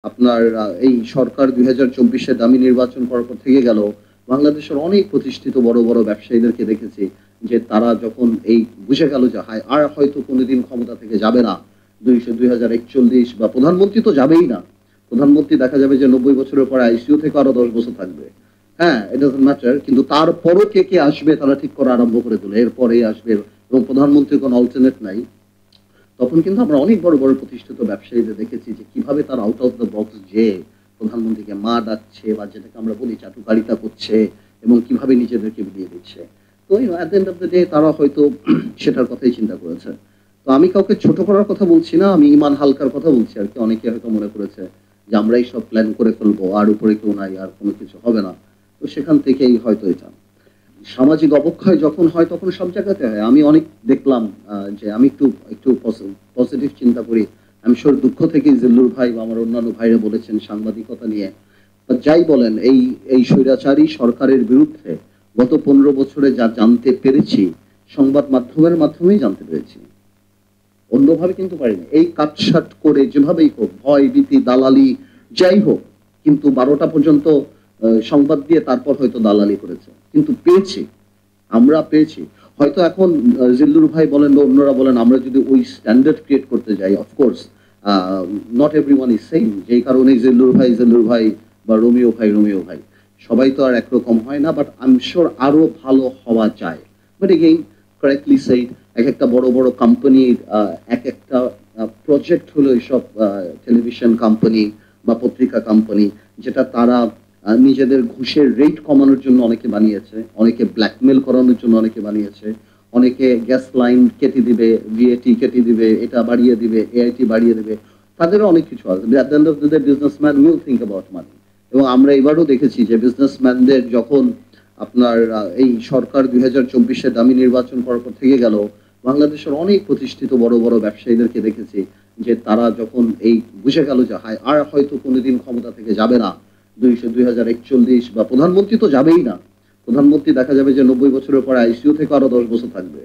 আপনার এই সরকার ২০২৪ এ দামি নির্বাচন করার পর থেকে গেল, বাংলাদেশের অনেক প্রতিষ্ঠিত বড়, বড় ব্যবসায়ীদেরকে দেখেছি যে তারা যখন এই বুঝে গেল যে আর হয়তো কোনদিন ক্ষমতা থেকে যাবে না। ২০৪১ বা প্রধানমন্ত্রী তো যাবেই না। প্রধানমন্ত্রী দেখা যাবে যে ৯০ বছরের পরে আইসিইউ থেকে আরো ১০ বছর থাকবে। হ্যাঁ, it doesn't matter কিন্তু তারপরও কে আসবে তারা ঠিক করা আরম্ভ করে দিল। এরপরেই আসবে এবং প্রধানমন্ত্রীর কোনো অল্টারনেট নাই। তখন কিন্তু আমরা অনেক বড়, বড় প্রতিষ্ঠিত ব্যবসায়ীদের দেখেছি যে কিভাবে তারা আউট অফ দ্য বক্স যেয়ে প্রধানমন্ত্রীকে মা ডাকছে বা যেটাকে আমরা বলি চাটুকারিতা করছে এবং কিভাবে নিজেদেরকে বিলিয়ে দিচ্ছে। তো at the end of the day তারা হয়তো সেটার কথাই চিন্তা করেছে। তো আমি কাউকে ছোট করার কথা বলছি না, আমি ইমান হালকার কথা বলছি আরকি। অনেকে হয়তো মনে করেছে যে আমরাই সব প্ল্যান করে ফেলবো, আর উপরে কেউ নাই, আর কোন কিছু হবে না। তো সেখান থেকেই হয়তো এটা। সামাজিক অবক্ষয় যখন হয় তখন সব জায়গাতে হয়। আমি অনেক দেখলাম যে আমি একটু পজিটিভ চিন্তা করি। আমি সিউর দুঃখ থেকেই জিল্লুর ভাই বা আমার অন্যান্য ভাইরা বলেছেন সাংবাদিকতা নিয়ে। যাই বলেন এই স্বৈরাচারী সরকারের বিরুদ্ধে গত ১৫ বছরে যা জানতে পেরেছি, সংবাদ মাধ্যমের মাধ্যমেই জানতে পেরেছি। অন্যভাবে কিন্তু পারিনি। এই কাটছাঁট করে যেভাবেই হোক, ভয়, ভীতি, দালালি যাই হোক, কিন্তু ১২টা পর্যন্ত সংবাদ দিয়ে তারপর হয়তো দালালি করেছে। কিন্তু পেয়েছি, আমরা পেয়েছি। হয়তো এখন জিল্লুর ভাই বলেন বা অন্যরা বলেন আমরা যদি ওই স্ট্যান্ডার্ড ক্রিয়েট করতে যাই, of course a not everyone is same. যেই কারণেই জিল্লুর ভাই বা রোমিও ভাই। সবাই তো আর একরকম হয় না। বাট আই এম সিউর আরো ভালো হওয়া যায়। বাট এগেইন কারেক্টলি সেইড একেকটা বড়, বড় কোম্পানির একেকটা প্রজেক্ট হলো এসব টেলিভিশন কোম্পানি বা পত্রিকা কোম্পানি যেটা তারা নিজেদের ঘুষের রেট কমানোর জন্য অনেকে বানিয়েছে, অনেকে ব্ল্যাকমেইল করানোর জন্য অনেকে বানিয়েছে, অনেকে গ্যাস লাইন কেটে দিবে, ভিএটি কেটে দিবে, এটা বাড়িয়ে দিবে, এআইটি বাড়িয়ে দিবে। তাদেরও অনেক কিছু আছে। At the end of the day businessman will think about money এবং আমরা এবারও দেখেছি যে বিজনেসম্যানদের যখন আপনার এই সরকার ২০২৪ এ দামি নির্বাচন করার পর থেকে গেল, বাংলাদেশের অনেক প্রতিষ্ঠিত বড়, বড় ব্যবসায়ীদেরকে দেখেছি যে তারা যখন এই বুঝে গেল যে আর হয়তো কোনদিন ক্ষমতা থেকে যাবে না। ২০৪১ বা প্রধানমন্ত্রী তো যাবেই না। প্রধানমন্ত্রী দেখা যাবে যে ৯০ বছরের পরে আইসিইউ থেকে আরো ১০ বছর থাকবে।